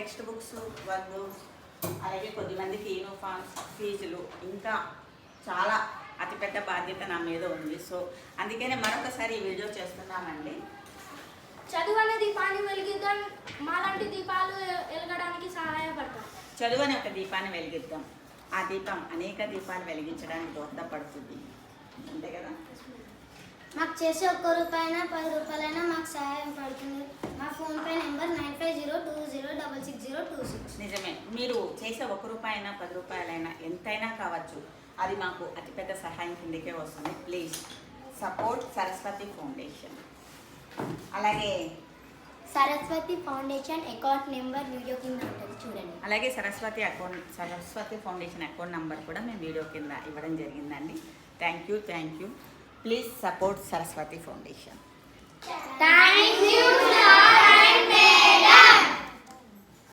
Text books work, అలాగే కొద్దిమందికి uniforms, ఫీజులు, ఇంకా చాలా అతిపెద్ద బాధ్యత నా మీద ఉంది. సో అందుకనే మరొకసారి ఈ వీడియో చేస్తున్నామండి. చదువు అనే దీపాన్ని వెలిగిద్దాం, మాలాంటి దీపాలు వెలగడానికి సహాయపడతాం. చదువు అనే ఒక దీపాన్ని వెలిగిద్దాం, ఆ దీపం అనేక దీపాలు వెలిగించడానికి దోహదపడుతుంది, అంతే కదా. మాకు చేసే ₹1 ₹10 మాకు సహాయం పడుతుంది. మా ఫోన్పే నెంబర్ 9502066026. నిజమే, మీరు చేసే ₹1 ₹10 ఎంతైనా కావచ్చు, అది మాకు అతిపెద్ద సహాయం కిందకే వస్తుంది. Please support Saraswati foundation. అలాగే Saraswati foundation account number video కింద ఉంటుంది, చూడండి. అలాగే సరస్వతి ఫౌండేషన్ అకౌంట్ నెంబర్ కూడా మేము వీడియో కింద ఇవ్వడం జరిగిందండి. Thank you. Please support Saraswati foundation. Thank you.